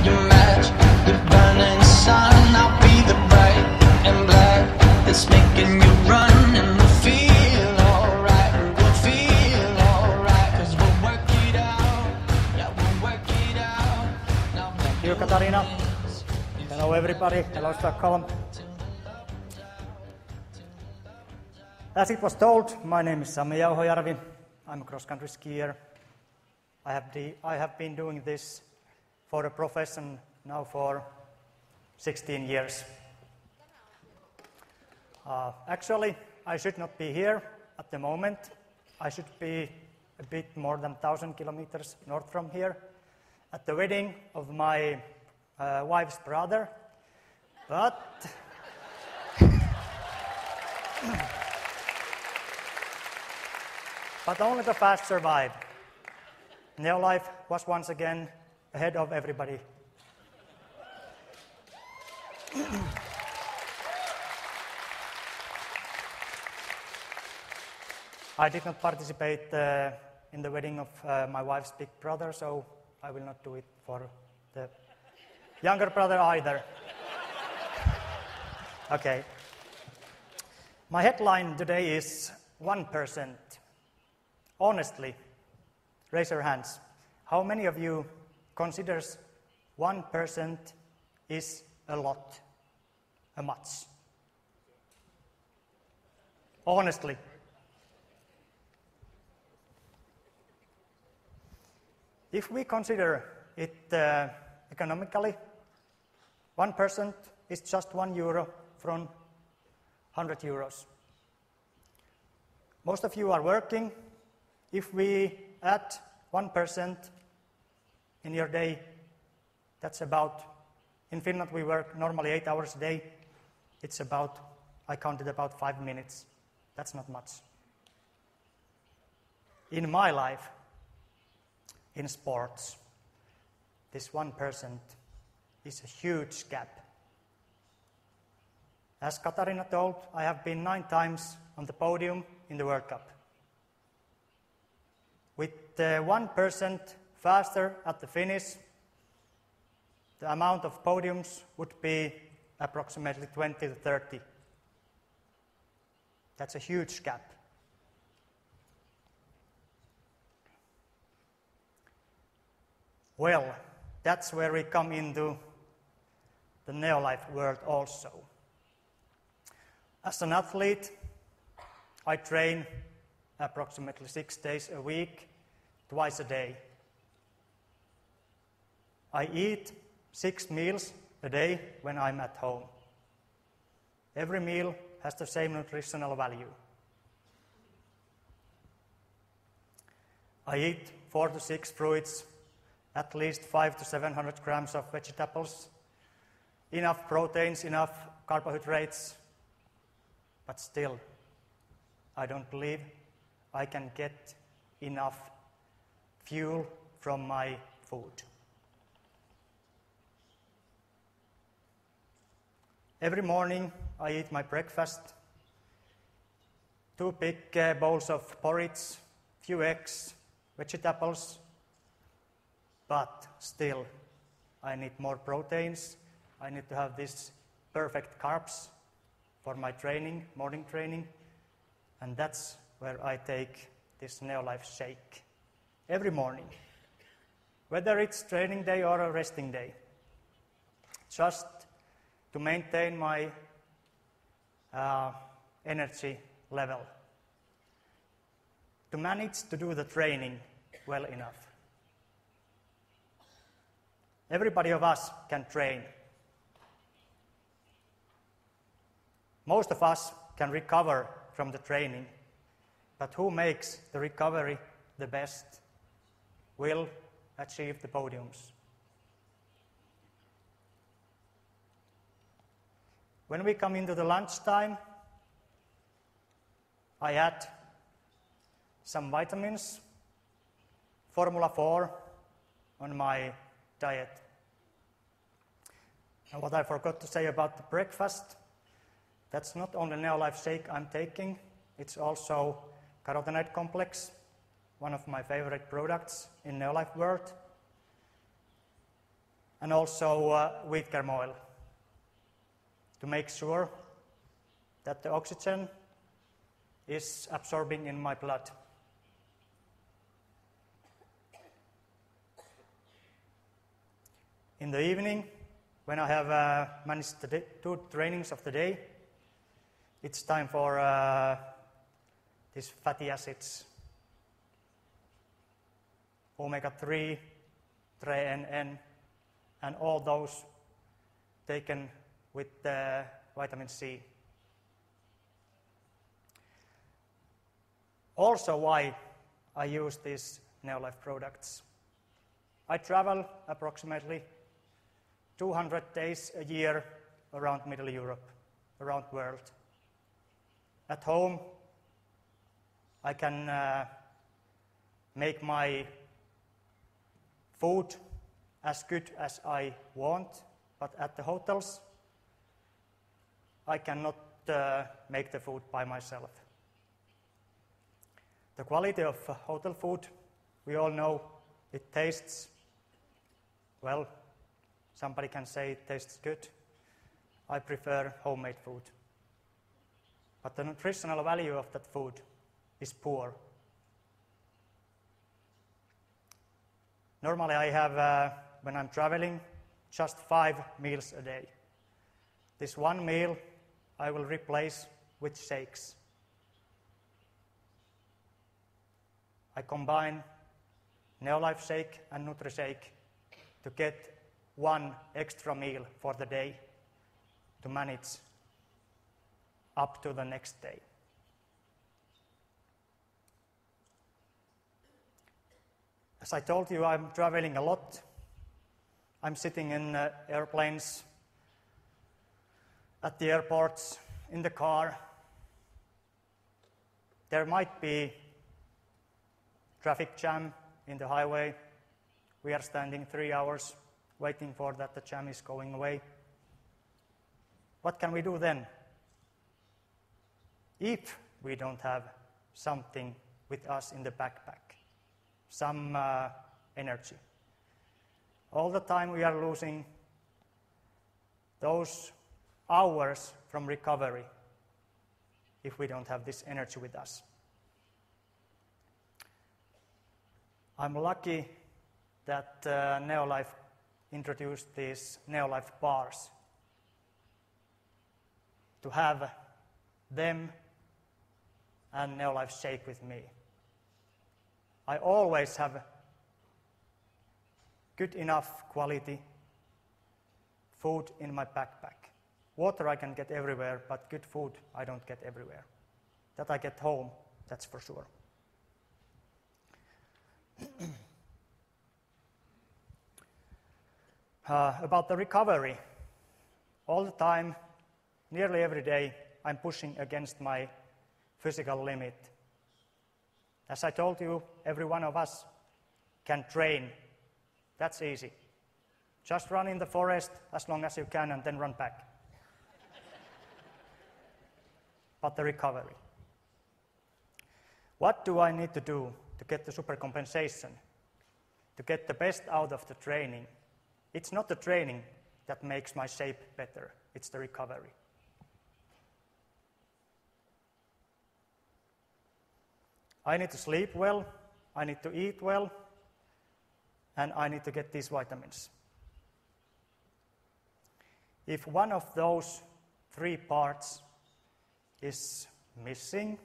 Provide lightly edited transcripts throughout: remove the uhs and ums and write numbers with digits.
you match the burning sun. I'll be the bright and black that's making you run, and we'll feel alright. We'll feel alright, 'cause we'll work it out. Yeah, we'll work it out. Now Thank you, Katarina. Hello, everybody. Hello, Stockholm. As it was told, my name is Sami Jauhojärvi. I'm a cross-country skier. I have been doing this for a profession now for 16 years. Actually, I should not be here at the moment. I should be a bit more than 1,000 kilometers north from here at the wedding of my wife's brother. But but only the fast survive. NeoLife was once again ahead of everybody. I did not participate in the wedding of my wife's big brother, so I will not do it for the younger brother either. Okay. My headline today is 1%. Honestly, raise your hands. How many of you considers 1% is a lot, a much? Honestly. If we consider it economically, 1% is just €1 from 100 euros. Most of you are working. If we add 1% in your day, that's about, in Finland we work normally 8 hours a day. It's about, I counted about 5 minutes. That's not much. In my life, in sports, this 1% is a huge gap. As Katarina told, I have been 9 times on the podium in the World Cup. With 1% faster at the finish, the amount of podiums would be approximately 20 to 30. That's a huge gap. Well, that's where we come into the NeoLife world also. As an athlete, I train approximately 6 days a week, twice a day. I eat 6 meals a day when I'm at home. Every meal has the same nutritional value. I eat 4 to 6 fruits, at least 500 to 700 grams of vegetables, enough proteins, enough carbohydrates, but still, I don't believe I can get enough fuel from my food. Every morning I eat my breakfast, 2 big bowls of porridge, few eggs, vegetables, but still I need more proteins. I need to have this perfect carbs for my training, morning training, and that's where I take this NeoLife shake every morning, whether it's training day or a resting day, just to maintain my energy level, to manage to do the training well enough. Everybody of us can train. Most of us can recover from the training, but who makes the recovery the best will achieve the podiums. When we come into the lunchtime, I add some vitamins, Formula 4 on my diet. And what I forgot to say about the breakfast, that's not only NeoLife shake I'm taking, it's also carotenoid complex, one of my favorite products in NeoLife world. and also wheat germ oil to make sure that the oxygen is absorbing in my blood. In the evening, when I have managed the 2 trainings of the day, it's time for these fatty acids, omega-3, TRENN, and all those taken with vitamin C. Also why I use these NeoLife products. I travel approximately 200 days a year around Middle Europe, around the world. At home, I can make my food as good as I want, but at the hotels, I cannot make the food by myself. The quality of hotel food, we all know it tastes, well, somebody can say it tastes good. I prefer homemade food. But the nutritional value of that food is poor. Normally I have, when I'm traveling, just 5 meals a day. This one meal I will replace with shakes. I combine NeoLife shake and NutriShake to get 1 extra meal for the day to manage up to the next day. As I told you, I'm traveling a lot. I'm sitting in airplanes, at the airports, in the car. There might be traffic jam in the highway. We are standing 3 hours waiting for that the jam is going away. What can we do then? If we don't have something with us in the backpack, some energy. All the time we are losing those hours from recovery if we don't have this energy with us. I'm lucky that NeoLife introduced these NeoLife bars to have them and NeoLife shake with me. I always have good enough quality food in my backpack. Water I can get everywhere, but good food I don't get everywhere. That I get home, that's for sure. About the recovery, all the time, nearly every day, I'm pushing against my physical limit. As I told you, every one of us can train. That's easy. Just run in the forest as long as you can and then run back. But the recovery. What do I need to do to get the supercompensation, to get the best out of the training? It's not the training that makes my shape better, it's the recovery. I need to sleep well, I need to eat well, and I need to get these vitamins. If one of those 3 parts is missing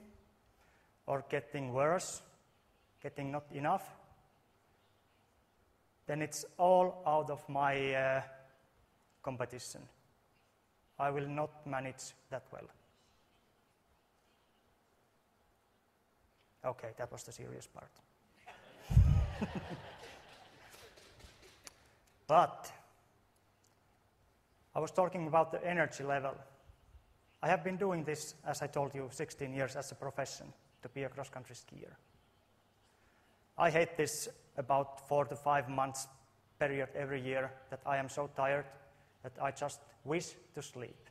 or getting worse, getting not enough, then it's all out of my competition. I will not manage that well. Okay, that was the serious part. But I was talking about the energy level. I have been doing this, as I told you, 16 years as a profession, to be a cross-country skier. I hate this about 4 to 5 months period every year that I am so tired that I just wish to sleep.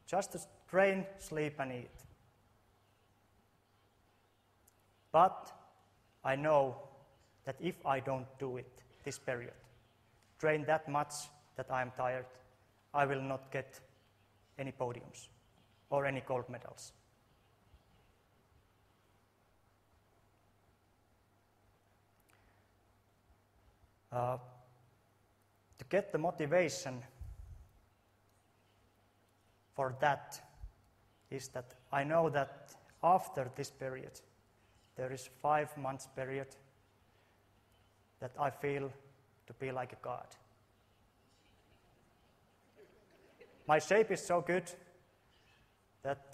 Just to train, sleep and eat. But I know that if I don't do it this period, train that much that I am tired, I will not get any podiums or any gold medals. To get the motivation for that is that I know that after this period, there is 5 months period that I feel to be like a god. My shape is so good that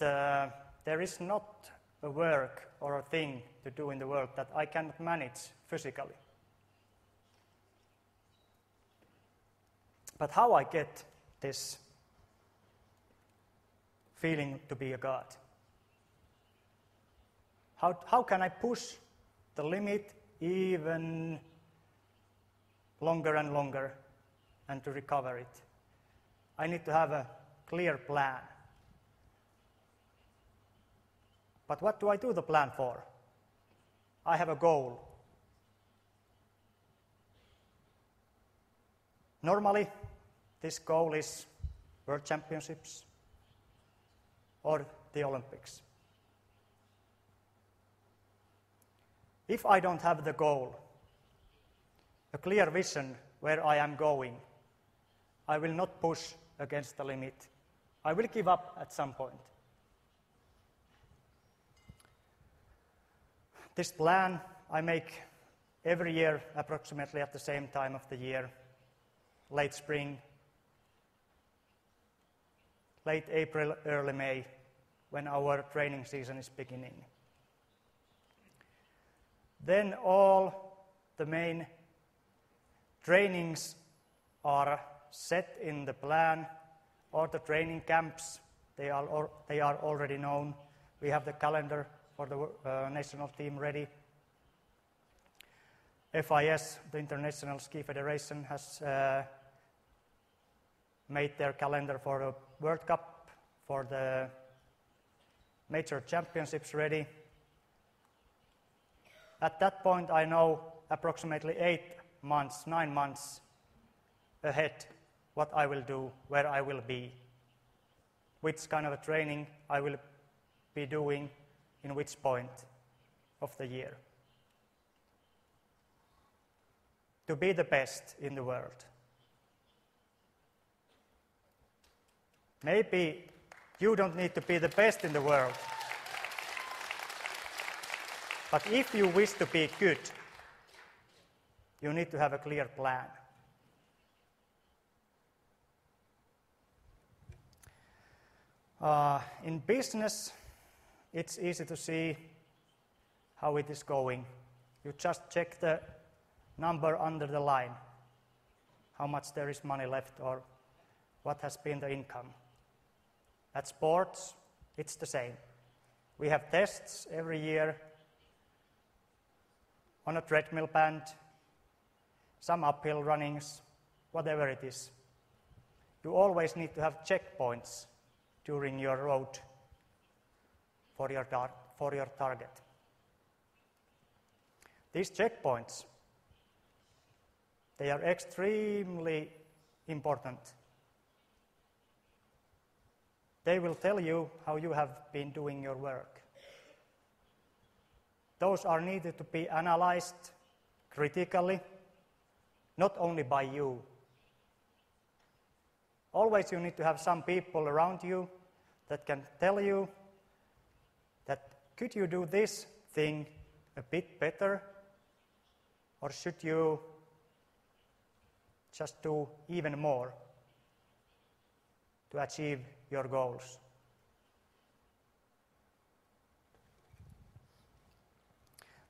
there is not a work or a thing to do in the world that I cannot manage physically. But how I get this feeling to be a god? How can I push the limit even longer and longer and to recover it? I need to have a clear plan. But what do I do the plan for? I have a goal. Normally, this goal is World Championships or the Olympics. If I don't have the goal, a clear vision where I am going, I will not push against the limit. I will give up at some point. This plan I make every year approximately at the same time of the year, late spring, late April, early May, when our training season is beginning. Then all the main trainings are set in the plan, or the training camps, they are already known. We have the calendar for the national team ready. FIS, the International Ski Federation, has made their calendar for the World Cup, for the major championships ready. At that point, I know approximately 9 months ahead what I will do, where I will be, which kind of a training I will be doing in which point of the year. To be the best in the world. Maybe you don't need to be the best in the world. But if you wish to be good, you need to have a clear plan. In business, it's easy to see how it is going. You just check the number under the line, how much there is money left or what has been the income. At sports, it's the same. We have tests every year on a treadmill band, some uphill runnings, whatever it is. You always need to have checkpoints during your road for your target. These checkpoints, they are extremely important. They will tell you how you have been doing your work. Those are needed to be analyzed critically, not only by you. Always you need to have some people around you that can tell you that could you do this thing a bit better, or should you just do even more to achieve your goals.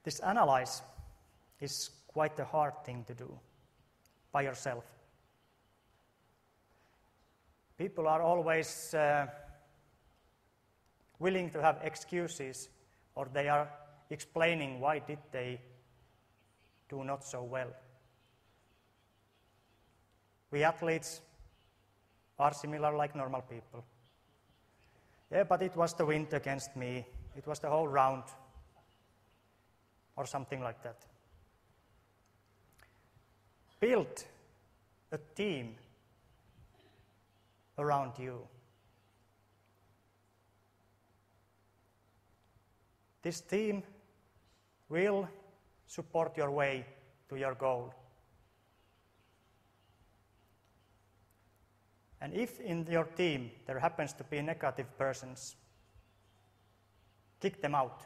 This analyze is quite a hard thing to do by yourself. People are always willing to have excuses, or they are explaining why did they do not so well. We athletes are similar like normal people. Yeah, but it was the wind against me. It was the whole round, or something like that. Build a team around you. This team will support your way to your goal. And if in your team there happens to be negative persons, kick them out.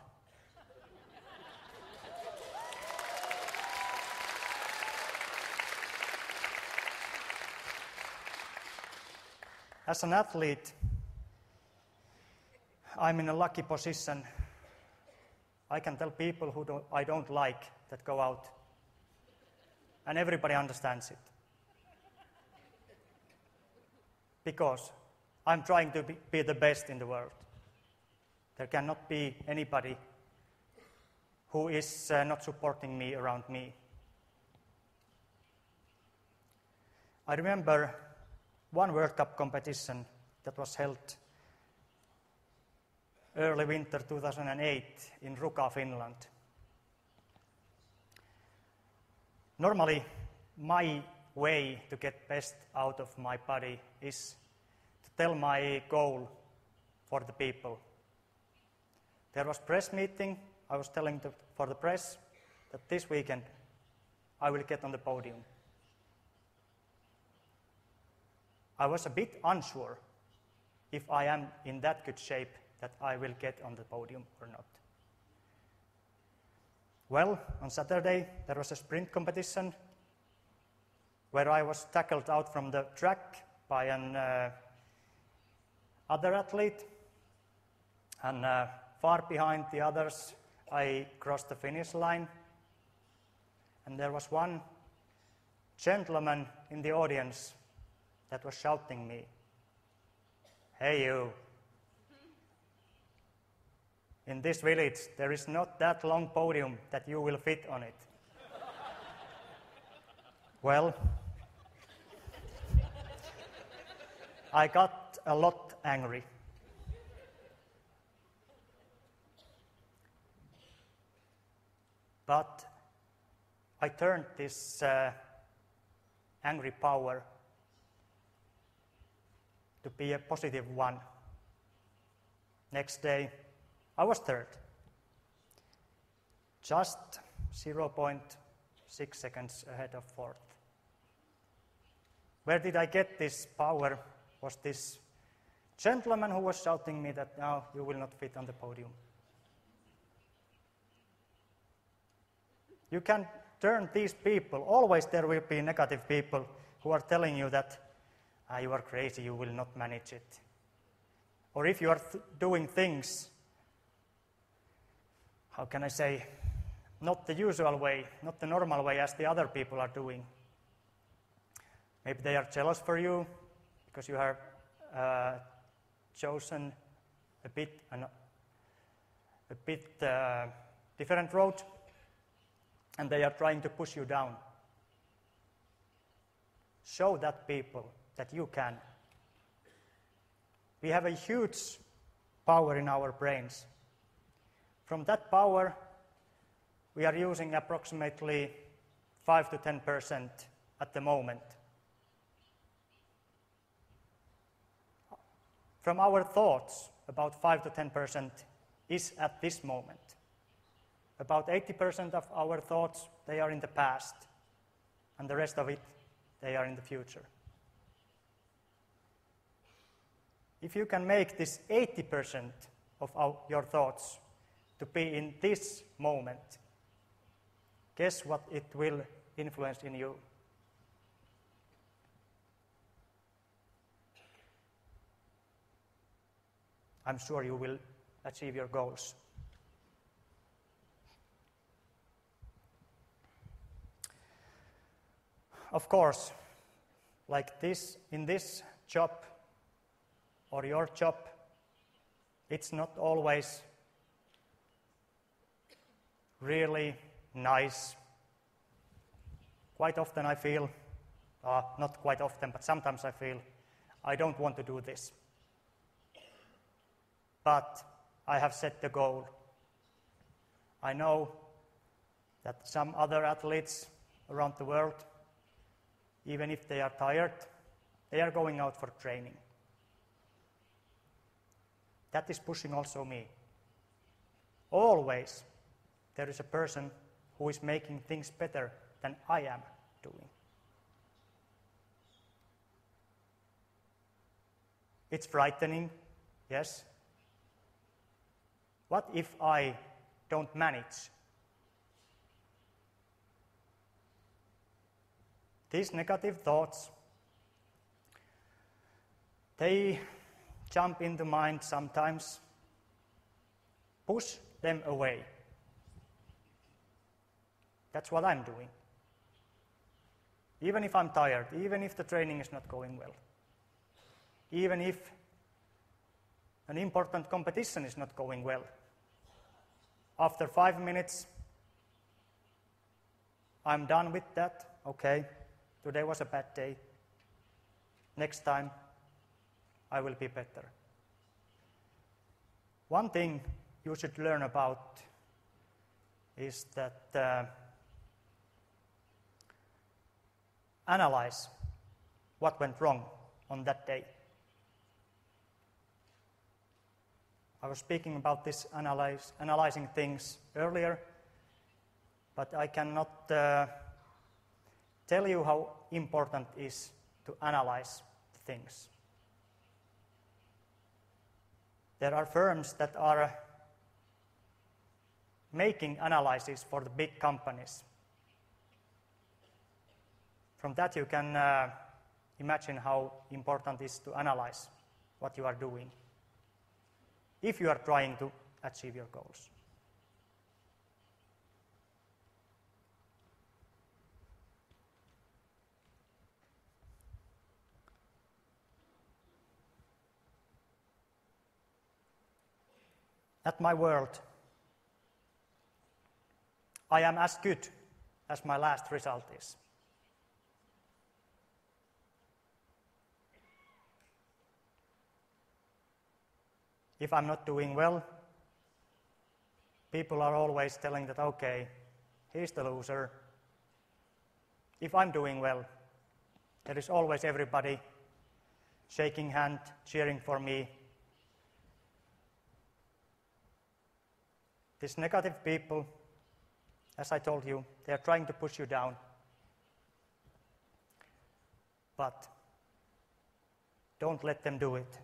As an athlete, I'm in a lucky position. I can tell people who I don't like that go out, and everybody understands it. Because I'm trying to be the best in the world. There cannot be anybody who is not supporting me around me. I remember one World Cup competition that was held early winter 2008 in Ruka, Finland. Normally, my way to get best out of my body is to tell my goal for the people. There was press meeting. I was telling for the press that this weekend I will get on the podium. I was a bit unsure if I am in that good shape that I will get on the podium or not. Well, on Saturday there was a sprint competition where I was tackled out from the track by an other athlete, and far behind the others I crossed the finish line, and there was one gentleman in the audience that was shouting me, "Hey you, in this village there is not that long podium that you will fit on it." Well, I got a lot angry. But I turned this angry power to be a positive one. Next day, I was third. Just 0.6 seconds ahead of fourth. Where did I get this power? Was this gentleman who was shouting me that now you will not fit on the podium. You can turn these people, always there will be negative people who are telling you that you are crazy, you will not manage it. Or if you are doing things, how can I say, not the usual way, not the normal way as the other people are doing. Maybe they are jealous for you because you have chosen a bit different road, and they are trying to push you down. Show that people that you can. We have a huge power in our brains. From that power, we are using approximately 5 to 10% at the moment. From our thoughts, about 5 to 10% is at this moment. About 80% of our thoughts, they are in the past, and the rest of it, they are in the future. If you can make this 80% of your thoughts to be in this moment, guess what it will influence in you? I'm sure you will achieve your goals. Of course, like this, in this job or your job, it's not always really nice. Quite often I feel, not quite often, but sometimes I feel, I don't want to do this. But I have set the goal. I know that some other athletes around the world, even if they are tired, they are going out for training. That is pushing also me. Always there is a person who is making things better than I am doing. It's frightening, yes. What if I don't manage? These negative thoughts, they jump into mind sometimes. Push them away. That's what I'm doing. Even if I'm tired, even if the training is not going well, even if an important competition is not going well, after 5 minutes, I'm done with that. Okay, today was a bad day. Next time, I will be better. One thing you should learn about is that analyze what went wrong on that day. I was speaking about this analyzing things earlier, but I cannot tell you how important it is to analyze things. There are firms that are making analyses for the big companies. From that you can imagine how important it is to analyze what you are doing if you are trying to achieve your goals. At my world, I am as good as my last result is. If I'm not doing well, people are always telling that, okay, he's the loser. If I'm doing well, there is always everybody shaking hand, cheering for me. These negative people, as I told you, they are trying to push you down. But don't let them do it.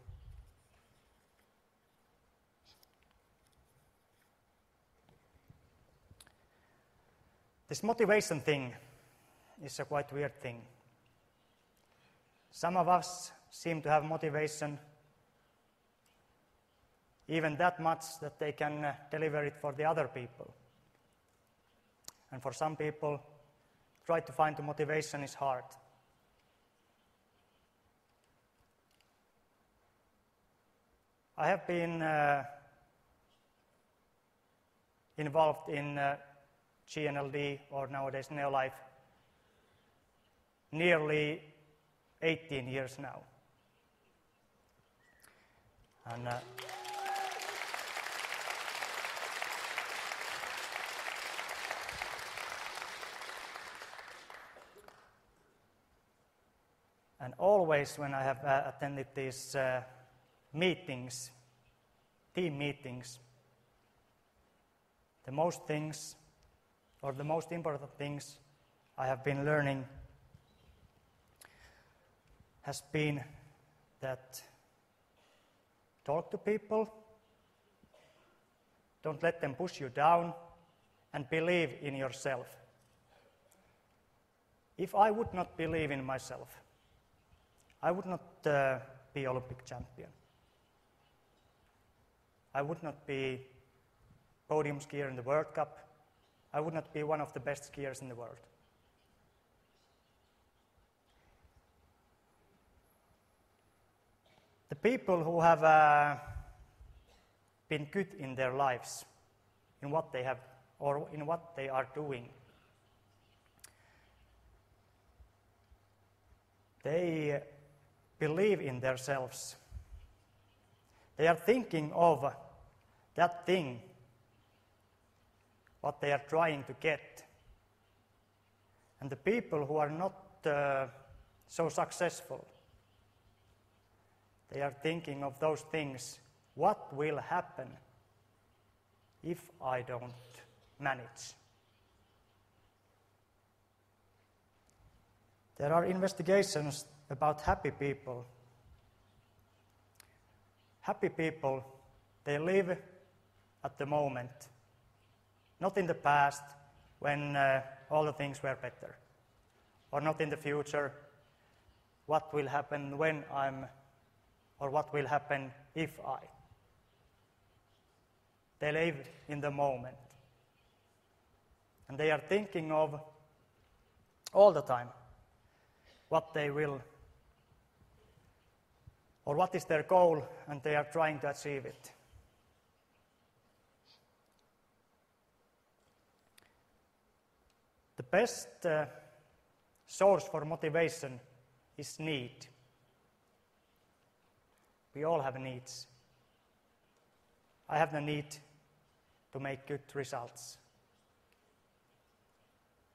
This motivation thing is a quite weird thing. Some of us seem to have motivation even that much that they can deliver it for the other people. And for some people, try to find the motivation is hard. I have been involved in GNLD, or nowadays NeoLife, nearly 18 years now. And always when I have attended these meetings, team meetings, the most important things I have been learning has been that talk to people, don't let them push you down, and believe in yourself. If I would not believe in myself, I would not be Olympic champion. I would not be podium skier in the World Cup. I would not be one of the best skiers in the world. The people who have been good in their lives, in what they have or in what they are doing, they believe in themselves. They are thinking of that thing, what they are trying to get. And the people who are not so successful. They are thinking of those things. What will happen if I don't manage? There are investigations about happy people. Happy people, they live at the moment, not in the past when all the things were better, or not in the future, what will happen when I'm, or what will happen if I. They live in the moment. And they are thinking of all the time what they will, or what is their goal, and they are trying to achieve it. The best source for motivation is need. We all have needs. I have the need to make good results.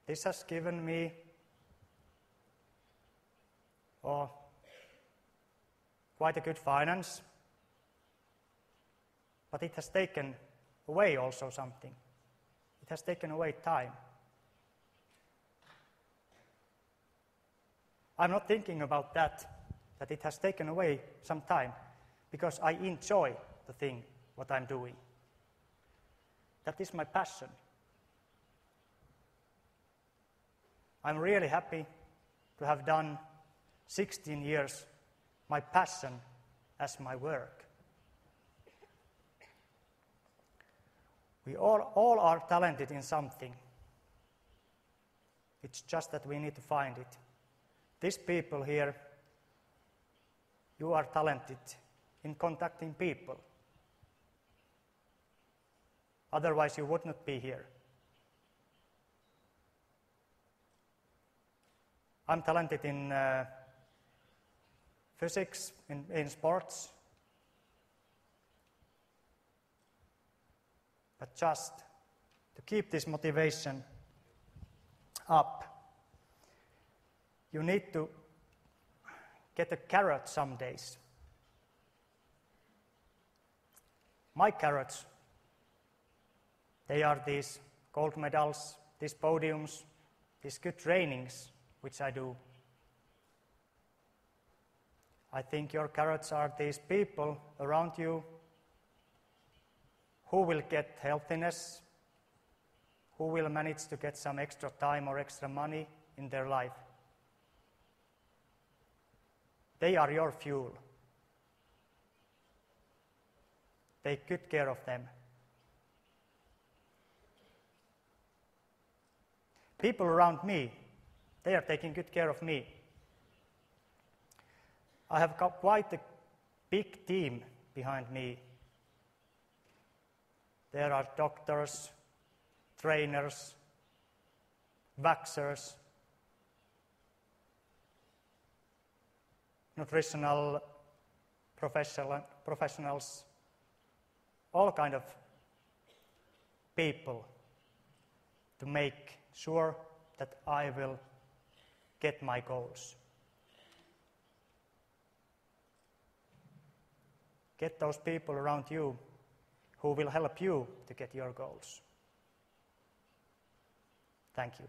This has given me quite a good finance, but it has taken away also something. It has taken away time. I'm not thinking about that it has taken away some time, because I enjoy the thing, what I'm doing. That is my passion. I'm really happy to have done 16 years my passion as my work. We all are talented in something. It's just that we need to find it. These people here, you are talented in contacting people. Otherwise you would not be here. I'm talented in physics, in sports. But just to keep this motivation up, you need to get a carrot some days. My carrots, they are these gold medals, these podiums, these good trainings which I do. I think your carrots are these people around you who will get healthiness, who will manage to get some extra time or extra money in their life. They are your fuel. Take good care of them. People around me, they are taking good care of me. I have got quite a big team behind me. There are doctors, trainers, vaxxers, nutritional professionals, all kind of people to make sure that I will get my goals. Get those people around you who will help you to get your goals. Thank you.